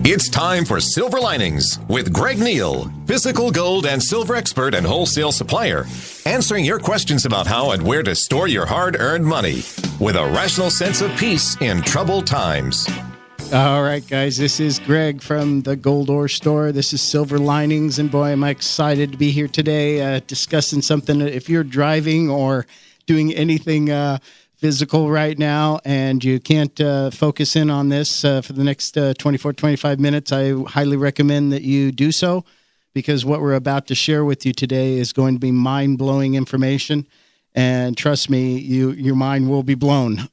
It's time for Silver Linings with Greg Neal, physical gold and silver expert and wholesale supplier, answering your questions about how and where to store your hard-earned money with a rational sense of peace in troubled times. All right, guys, this is Greg from the Gold Ore Store. This is Silver Linings, and boy, am I excited to be here today discussing something. If you're driving or doing anything physical right now and you can't focus in on this for the next 25 minutes, I highly recommend that you do so, because what we're about to share with you today is going to be mind-blowing information. And trust me, your mind will be blown.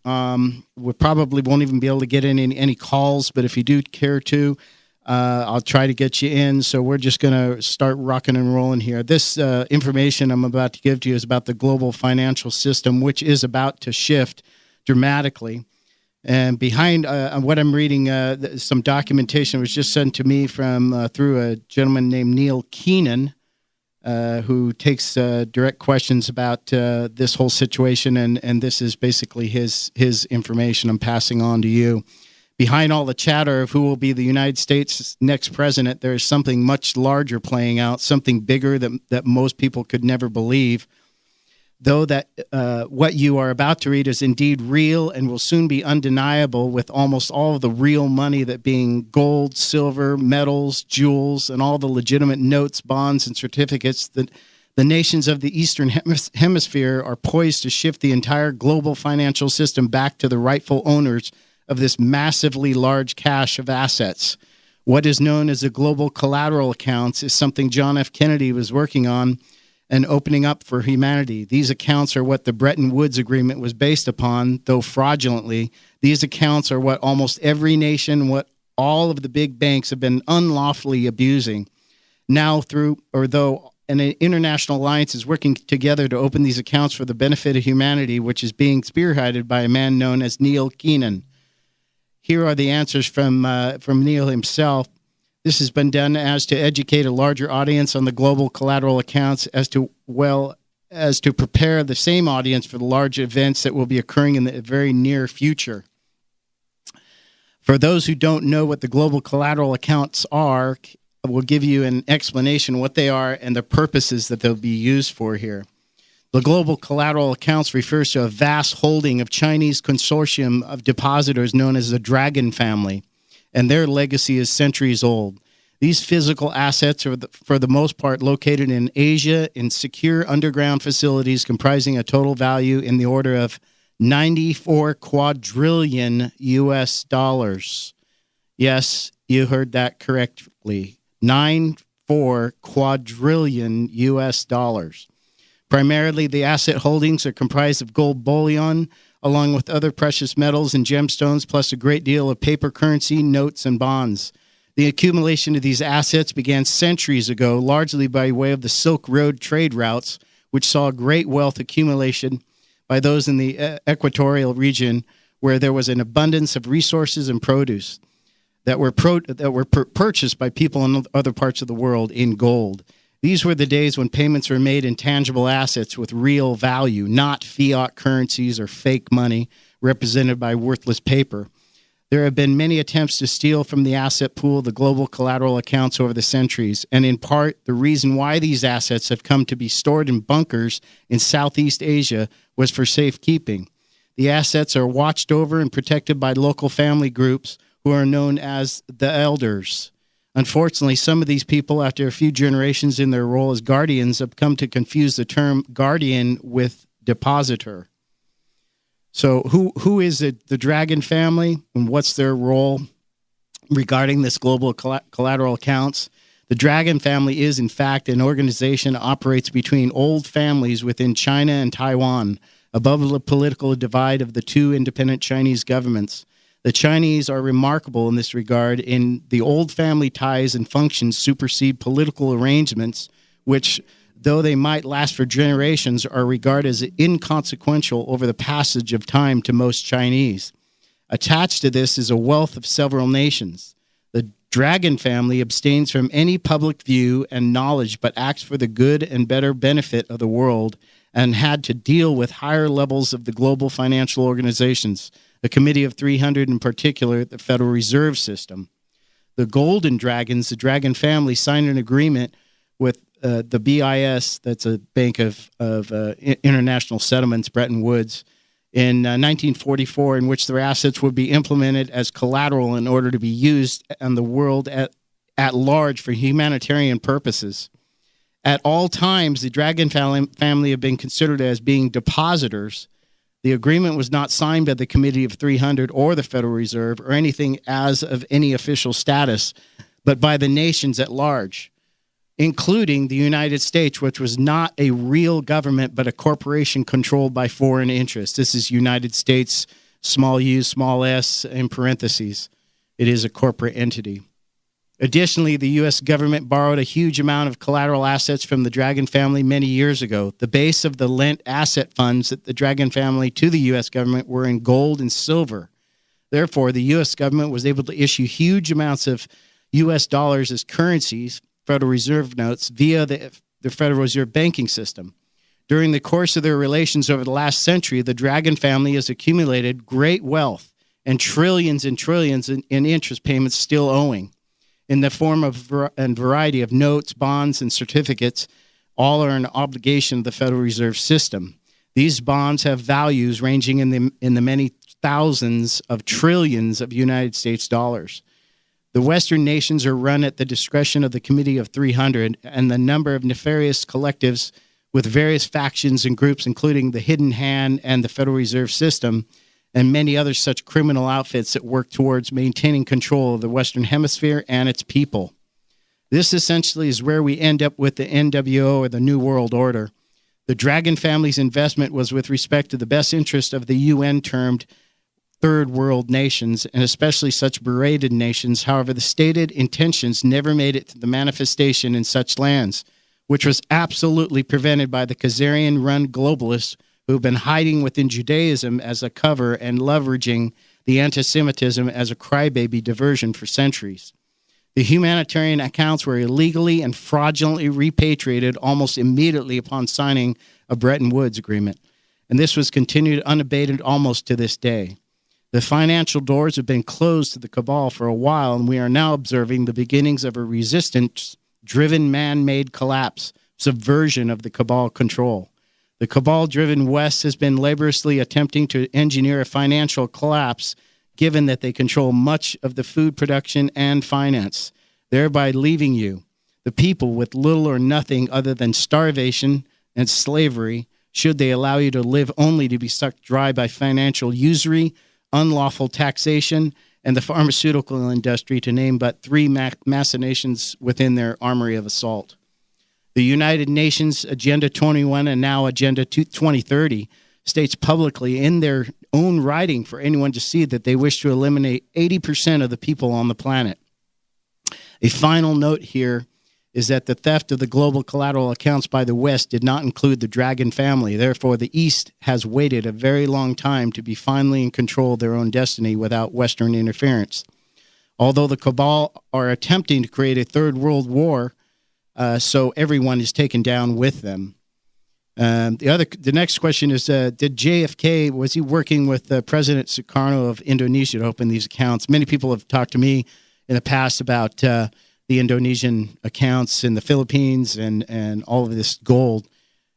We probably won't even be able to get in any calls, but if you do care to, I'll try to get you in. So we're just going to start rocking and rolling here. This information I'm about to give to you is about the global financial system, which is about to shift dramatically. And behind what I'm reading, some documentation was just sent to me from through a gentleman named Neil Keenan, who takes direct questions about this whole situation, and this is basically his information I'm passing on to you. Behind all the chatter of who will be the United States' next president, there is something much larger playing out, something bigger that most people could never believe. Though that what you are about to read is indeed real and will soon be undeniable, with almost all of the real money that being gold, silver, metals, jewels, and all the legitimate notes, bonds, and certificates that the nations of the Eastern Hemisphere are poised to shift the entire global financial system back to the rightful owners of this massively large cache of assets. What is known as the global collateral accounts is something John F. Kennedy was working on and opening up for humanity. These accounts are what the Bretton Woods Agreement was based upon, though fraudulently. These accounts are what almost every nation, what all of the big banks have been unlawfully abusing. Now though an international alliance is working together to open these accounts for the benefit of humanity, which is being spearheaded by a man known as Neil Keenan. Here are the answers from Neil himself. This has been done as to educate a larger audience on the global collateral accounts, as to prepare the same audience for the large events that will be occurring in the very near future. For those who don't know what the global collateral accounts are, we'll give you an explanation what they are and the purposes that they'll be used for here. The global collateral accounts refers to a vast holding of Chinese consortium of depositors known as the Dragon family, and their legacy is centuries old. These physical assets are, for the most part, located in Asia in secure underground facilities comprising a total value in the order of 94 quadrillion U.S. dollars. Yes, you heard that correctly. 94 quadrillion U.S. dollars. Primarily, the asset holdings are comprised of gold bullion, along with other precious metals and gemstones, plus a great deal of paper currency, notes, and bonds. The accumulation of these assets began centuries ago, largely by way of the Silk Road trade routes, which saw great wealth accumulation by those in the equatorial region, where there was an abundance of resources and produce that were purchased by people in other parts of the world in gold. These were the days when payments were made in tangible assets with real value, not fiat currencies or fake money represented by worthless paper. There have been many attempts to steal from the asset pool the global collateral accounts over the centuries, and in part, the reason why these assets have come to be stored in bunkers in Southeast Asia was for safekeeping. The assets are watched over and protected by local family groups who are known as the elders. Unfortunately, some of these people, after a few generations in their role as guardians, have come to confuse the term guardian with depositor. So who is it, the Dragon family, and what's their role regarding this global collateral accounts? The Dragon family is, in fact, an organization that operates between old families within China and Taiwan, above the political divide of the two independent Chinese governments. The Chinese are remarkable in this regard, in the old family ties and functions supersede political arrangements, which, though they might last for generations, are regarded as inconsequential over the passage of time to most Chinese. Attached to this is a wealth of several nations. The Dragon family abstains from any public view and knowledge, but acts for the good and better benefit of the world, and had to deal with higher levels of the global financial organizations, the Committee of 300 in particular, the Federal Reserve System. The Golden Dragons, the Dragon family, signed an agreement with the BIS, that's a Bank of International Settlements, Bretton Woods, in 1944, in which their assets would be implemented as collateral in order to be used in the world at large for humanitarian purposes. At all times, the Dragon family have been considered as being depositors. The agreement was not signed by the Committee of 300 or the Federal Reserve or anything as of any official status, but by the nations at large, including the United States, which was not a real government, but a corporation controlled by foreign interests. This is United States, small u, small s, in parentheses. It is a corporate entity. Additionally, the U.S. government borrowed a huge amount of collateral assets from the Dragon family many years ago. The base of the lent asset funds that the Dragon family to the U.S. government were in gold and silver. Therefore, the U.S. government was able to issue huge amounts of U.S. dollars as currencies, Federal Reserve notes, via the Federal Reserve banking system. During the course of their relations over the last century, the Dragon family has accumulated great wealth and trillions in interest payments still owing, in the form of a variety of notes, bonds, and certificates. All are an obligation of the Federal Reserve System. These bonds have values ranging in the many thousands of trillions of United States dollars. The Western nations are run at the discretion of the Committee of 300 and the number of nefarious collectives with various factions and groups, including the Hidden Hand and the Federal Reserve System, and many other such criminal outfits that work towards maintaining control of the Western Hemisphere and its people. This essentially is where we end up with the NWO, or the New World Order. The Dragon family's investment was with respect to the best interest of the UN-termed Third World nations, and especially such berated nations. However, the stated intentions never made it to the manifestation in such lands, which was absolutely prevented by the Khazarian-run globalists who've been hiding within Judaism as a cover and leveraging the anti-Semitism as a crybaby diversion for centuries. The humanitarian accounts were illegally and fraudulently repatriated almost immediately upon signing a Bretton Woods agreement, and this was continued unabated almost to this day. The financial doors have been closed to the cabal for a while, and we are now observing the beginnings of a resistance-driven man-made collapse, subversion of the cabal control. The cabal-driven West has been laboriously attempting to engineer a financial collapse, given that they control much of the food production and finance, thereby leaving you, the people, with little or nothing other than starvation and slavery, should they allow you to live only to be sucked dry by financial usury, unlawful taxation, and the pharmaceutical industry, to name but three machinations within their armory of assault. The United Nations Agenda 21 and now Agenda 2030 states publicly in their own writing for anyone to see that they wish to eliminate 80% of the people on the planet. A final note here is that the theft of the global collateral accounts by the West did not include the Dragon family. Therefore, the East has waited a very long time to be finally in control of their own destiny without Western interference. Although the cabal are attempting to create a third world war, so everyone is taken down with them. The next question is, did JFK, was he working with President Sukarno of Indonesia to open these accounts? Many people have talked to me in the past about the Indonesian accounts in the Philippines and all of this gold.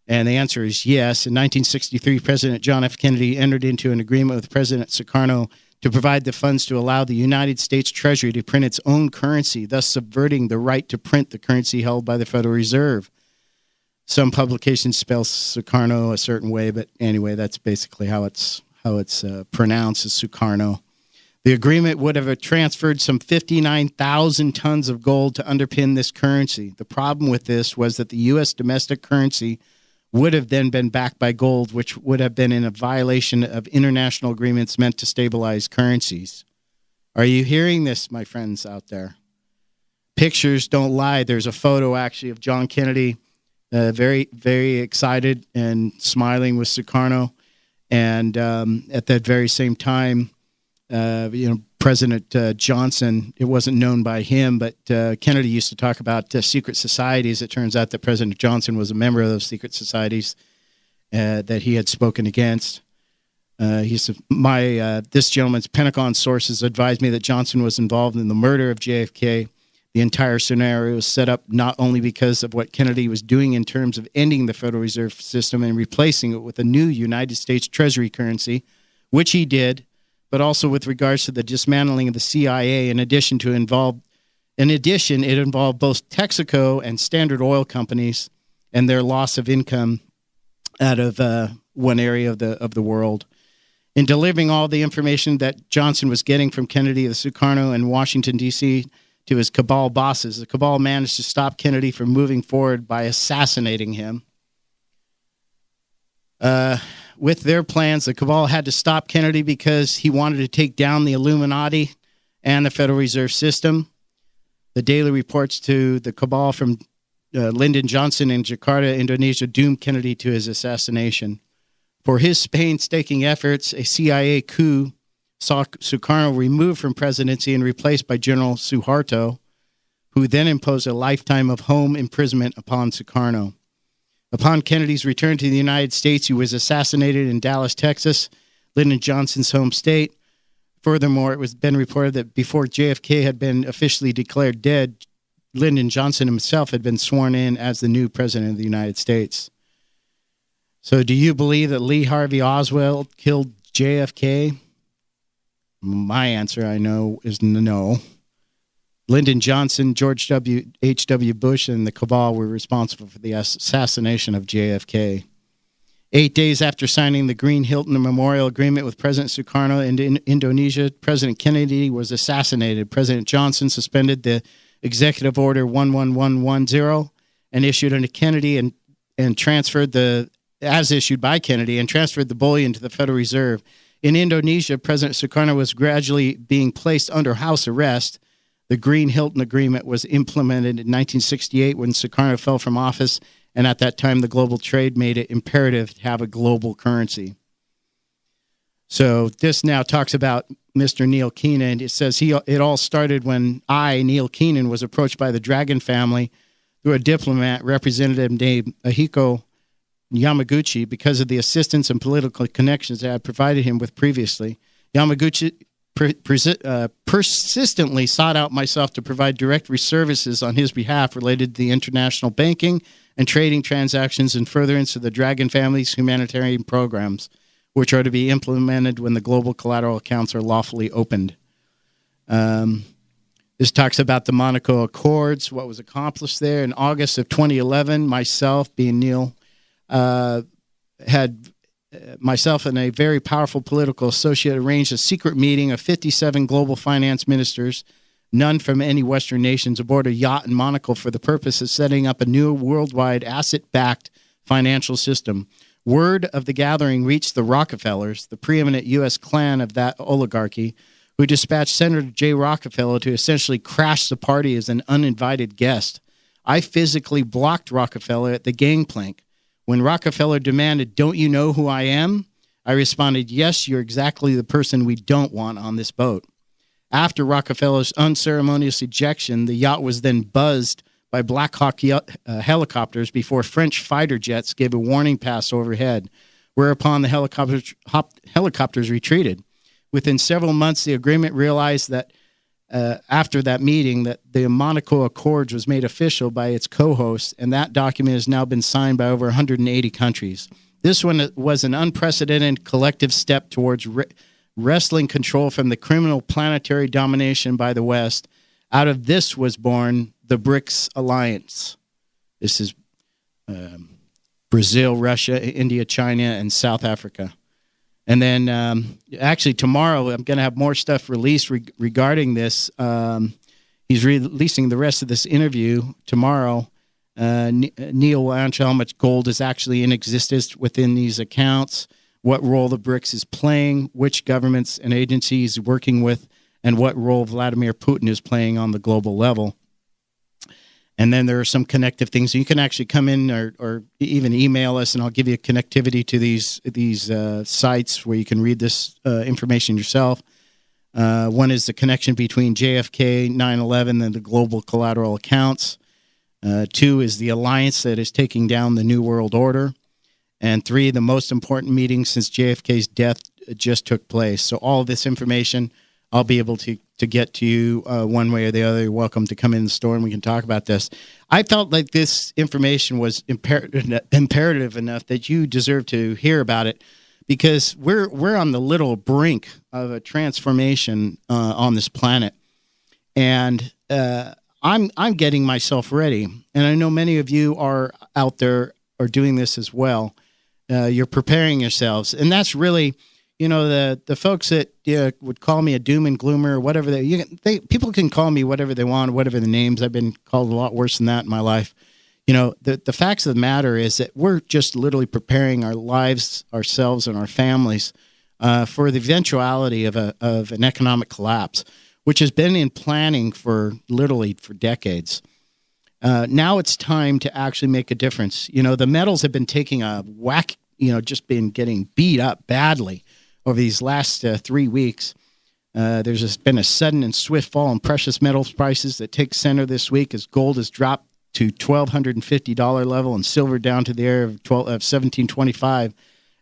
And the answer is yes. In 1963, President John F. Kennedy entered into an agreement with President Sukarno to provide the funds to allow the United States Treasury to print its own currency, thus subverting the right to print the currency held by the Federal Reserve. Some publications spell Sukarno a certain way, but anyway, that's basically how it's pronounced, as Sukarno. The agreement would have transferred some 59,000 tons of gold to underpin this currency. The problem with this was that the U.S. domestic currency would have then been backed by gold, which would have been in a violation of international agreements meant to stabilize currencies. Are you hearing this, my friends out there? Pictures don't lie. There's a photo, actually, of John Kennedy, very, very excited and smiling with Sukarno. And at that very same time, President Johnson, it wasn't known by him, but Kennedy used to talk about secret societies. It turns out that President Johnson was a member of those secret societies that he had spoken against. This gentleman's Pentagon sources advised me that Johnson was involved in the murder of JFK. The entire scenario was set up not only because of what Kennedy was doing in terms of ending the Federal Reserve System and replacing it with a new United States Treasury currency, which he did, but also with regards to the dismantling of the CIA. In addition, it involved both Texaco and Standard Oil companies and their loss of income out of one area of the world. In delivering all the information that Johnson was getting from Kennedy, the Sukarno, and Washington, D.C., to his cabal bosses, the cabal managed to stop Kennedy from moving forward by assassinating him. With their plans, the cabal had to stop Kennedy because he wanted to take down the Illuminati and the Federal Reserve System. The daily reports to the cabal from Lyndon Johnson in Jakarta, Indonesia, doomed Kennedy to his assassination. For his painstaking efforts, a CIA coup saw Sukarno removed from presidency and replaced by General Suharto, who then imposed a lifetime of home imprisonment upon Sukarno. Upon Kennedy's return to the United States, he was assassinated in Dallas, Texas, Lyndon Johnson's home state. Furthermore, it was been reported that before JFK had been officially declared dead, Lyndon Johnson himself had been sworn in as the new president of the United States. So do you believe that Lee Harvey Oswald killed JFK? My answer, I know, is no. Lyndon Johnson, George H.W. Bush, and the cabal were responsible for the assassination of JFK. 8 days after signing the Green Hilton Memorial Agreement with President Sukarno in Indonesia, President Kennedy was assassinated. President Johnson suspended the Executive Order 11110 and issued under Kennedy and transferred as issued by Kennedy, and transferred the bullion to the Federal Reserve. In Indonesia, President Sukarno was gradually being placed under house arrest. The Green Hilton Agreement was implemented in 1968 when Sukarno fell from office, and at that time, the global trade made it imperative to have a global currency. So this now talks about Mr. Neil Keenan. It says it all started when Neil Keenan, was approached by the Dragon family through a diplomat representative named Ahiko Yamaguchi because of the assistance and political connections that I had provided him with previously. Yamaguchi persistently sought out myself to provide direct services on his behalf related to the international banking and trading transactions and furtherance of the Dragon family's humanitarian programs, which are to be implemented when the global collateral accounts are lawfully opened. This talks about the Monaco Accords, what was accomplished there. In August of 2011, myself, being Neil, myself and a very powerful political associate arranged a secret meeting of 57 global finance ministers, none from any Western nations, aboard a yacht in Monaco for the purpose of setting up a new worldwide asset-backed financial system. Word of the gathering reached the Rockefellers, the preeminent U.S. clan of that oligarchy, who dispatched Senator Jay Rockefeller to essentially crash the party as an uninvited guest. I physically blocked Rockefeller at the gangplank. When Rockefeller demanded, "Don't you know who I am?" I responded, "Yes, you're exactly the person we don't want on this boat." After Rockefeller's unceremonious ejection, the yacht was then buzzed by Black Hawk helicopters before French fighter jets gave a warning pass overhead, whereupon the helicopters retreated. Within several months, the agreement realized that after that meeting that the Monaco Accords was made official by its co-hosts, and that document has now been signed by over 180 countries. This one was an unprecedented collective step towards wresting control from the criminal planetary domination by the West. Out of this was born the BRICS Alliance. This is Brazil, Russia, India, China, and South Africa. And then actually tomorrow I'm going to have more stuff released regarding this. He's releasing the rest of this interview tomorrow. Neil will answer how much gold is actually in existence within these accounts, what role the BRICS is playing, which governments and agencies working with, and what role Vladimir Putin is playing on the global level. And then there are some connective things. You can actually come in or even email us, and I'll give you connectivity to these sites where you can read this information yourself. One is the connection between JFK, 9/11, and the global collateral accounts. 2 is the alliance that is taking down the New World Order. And 3, the most important meeting since JFK's death just took place. So all of this information, I'll be able to get to you one way or the other. You're welcome to come in the store and we can talk about this. I felt like this information was imperative enough that you deserve to hear about it, because we're on the little brink of a transformation on this planet, and I'm getting myself ready, and I know many of you are out there are doing this as well. You're preparing yourselves, and that's really, the folks that would call me a doom and gloomer or whatever people can call me whatever they want, whatever the names. I've been called a lot worse than that in my life. The facts of the matter is that we're just literally preparing our lives, ourselves, and our families for the eventuality of an economic collapse, which has been in planning for decades. Now it's time to actually make a difference. The metals have been taking a whack, just been getting beat up badly over these last 3 weeks. There's been a sudden and swift fall in precious metals prices that takes center this week as gold has dropped to $1,250 level and silver down to the area of $1,725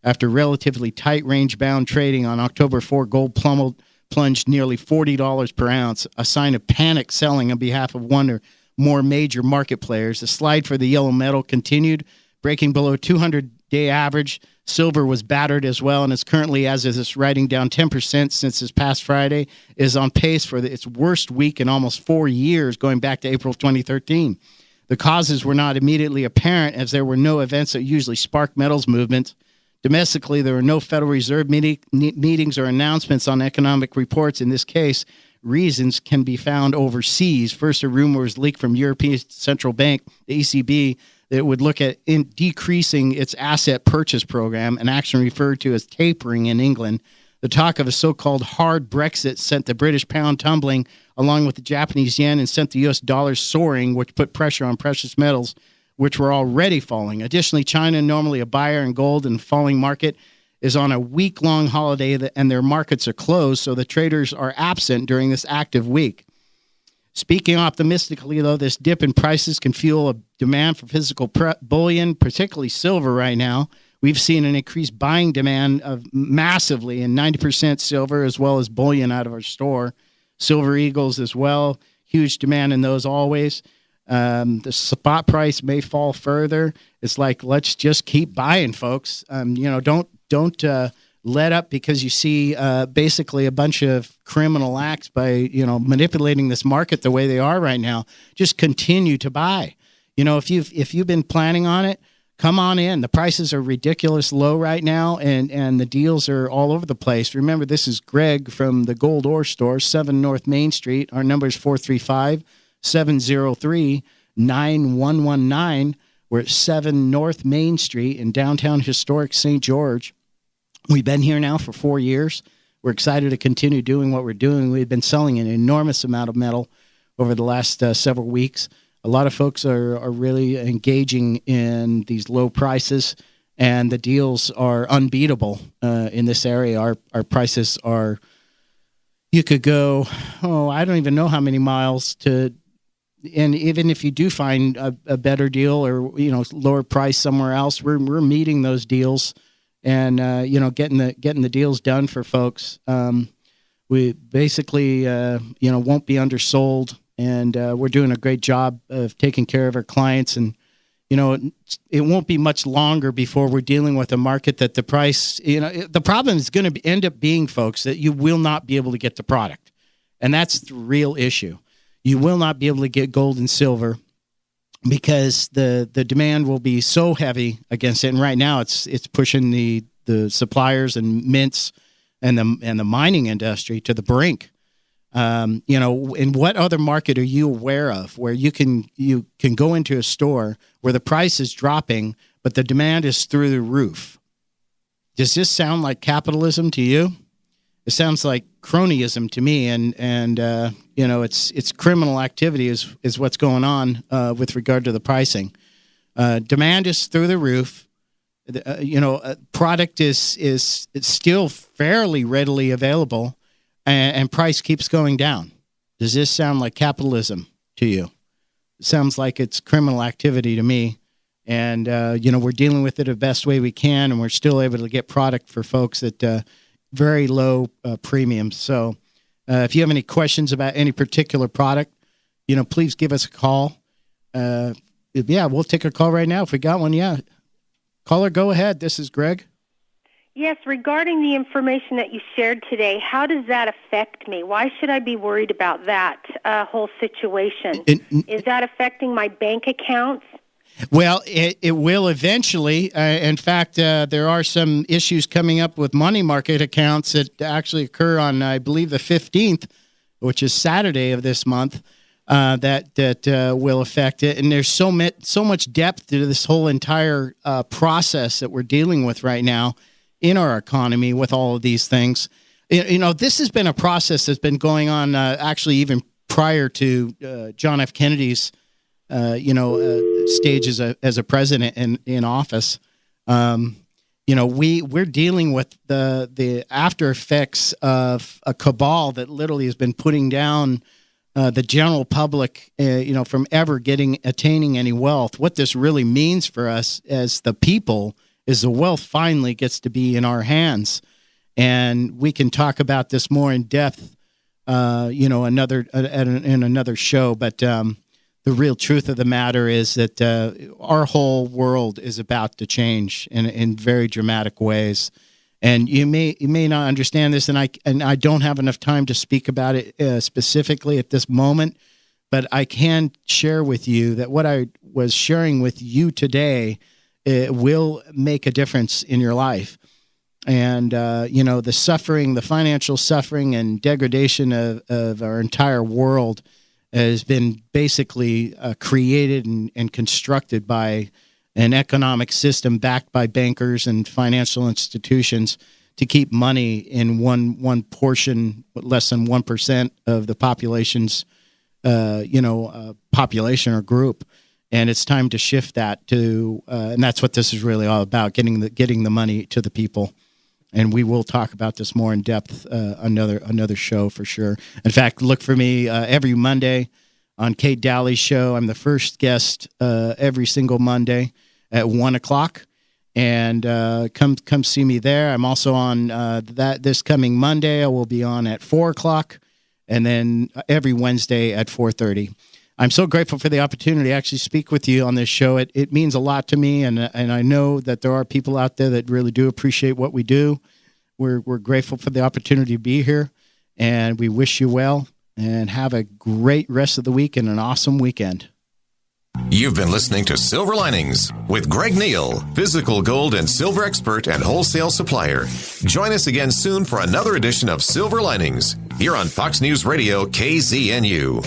after relatively tight range-bound trading on October 4. Gold plunged nearly $40 per ounce, a sign of panic selling on behalf of one or more major market players. The slide for the yellow metal continued, breaking below 200-day average. Silver was battered as well, and is currently, as of this writing, down 10% since this past Friday, is on pace for its worst week in almost 4 years, going back to April of 2013. The causes were not immediately apparent, as there were no events that usually spark metals movements. Domestically, there were no Federal Reserve meetings or announcements on economic reports. In this case, reasons can be found overseas. First, a rumor was leaked from European Central Bank, the ECB, that it would look at decreasing its asset purchase program, an action referred to as tapering in England. The talk of a so-called hard Brexit sent the British pound tumbling along with the Japanese yen and sent the U.S. dollar soaring, which put pressure on precious metals, which were already falling. Additionally, China, normally a buyer in gold and falling market, is on a week-long holiday and their markets are closed, so the traders are absent during this active week. Speaking optimistically, though, this dip in prices can fuel a demand for physical bullion, particularly silver right now. We've seen an increased buying demand of massively in 90% silver as well as bullion out of our store. Silver Eagles as well, huge demand in those always. The spot price may fall further. It's like, let's just keep buying, folks. Don't let up because you see basically a bunch of criminal acts by, manipulating this market the way they are right now. Just continue to buy. If you've been planning on it, come on in. The prices are ridiculous low right now, and the deals are all over the place. Remember, this is Greg from the Gold Ore Store, 7 North Main Street. Our number is 435-703-9119. We're at 7 North Main Street in downtown historic St. George. We've been here now for 4 years. We're excited to continue doing what we're doing. We've been selling an enormous amount of metal over the last several weeks. A lot of folks are really engaging in these low prices, and the deals are unbeatable in this area. Our prices are, you could go, I don't even know how many miles to, and even if you do find a better deal or, lower price somewhere else, we're meeting those deals and, getting the deals done for folks. We basically, won't be undersold. And we're doing a great job of taking care of our clients. And, it won't be much longer before we're dealing with a market that the price, the problem is going to end up being, folks, that you will not be able to get the product. And that's the real issue. You will not be able to get gold and silver because the demand will be so heavy against it. And right now it's pushing the suppliers and mints and the mining industry to the brink. In what other market are you aware of where you can go into a store where the price is dropping, but the demand is through the roof? Does this sound like capitalism to you? It sounds like cronyism to me, and it's criminal activity is what's going on with regard to the pricing. Demand is through the roof. Product is still fairly readily available. And price keeps going down. Does this sound like capitalism to you? It sounds like it's criminal activity to me. And, we're dealing with it the best way we can, and we're still able to get product for folks that, very low premiums. So if you have any questions about any particular product, please give us a call. We'll take a call right now if we got one. Yeah. Caller, go ahead. This is Greg. Yes, regarding the information that you shared today, how does that affect me? Why should I be worried about that whole situation? Is that affecting my bank accounts? Well, it will eventually. In fact, there are some issues coming up with money market accounts that actually occur on, I believe, the 15th, which is Saturday of this month, that will affect it. And there's so much depth to this whole entire process that we're dealing with right now in our economy with all of these things. This has been a process that's been going on actually even prior to John F. Kennedy's stage as a president in office. We're dealing with the after effects of a cabal that literally has been putting down the general public, from ever attaining any wealth. What this really means for us as the people is the wealth finally gets to be in our hands, and we can talk about this more in depth, in another show. But the real truth of the matter is that our whole world is about to change in very dramatic ways. And you may not understand this, and I don't have enough time to speak about it specifically at this moment, but I can share with you that what I was sharing with you today will make a difference in your life. And, the suffering, the financial suffering and degradation of our entire world has been basically created and constructed by an economic system backed by bankers and financial institutions to keep money in one portion, less than 1% of the population's, population or group. And it's time to shift that to, and that's what this is really all about: getting the money to the people. And we will talk about this more in depth another show for sure. In fact, look for me every Monday on Kate Dalley's show. I'm the first guest every single Monday at 1:00, and come see me there. I'm also on this coming Monday. I will be on at 4:00, and then every Wednesday at 4:30. I'm so grateful for the opportunity to actually speak with you on this show. It means a lot to me, and I know that there are people out there that really do appreciate what we do. We're grateful for the opportunity to be here, and we wish you well, and have a great rest of the week and an awesome weekend. You've been listening to Silver Linings with Greg Neal, physical gold and silver expert and wholesale supplier. Join us again soon for another edition of Silver Linings here on Fox News Radio KZNU.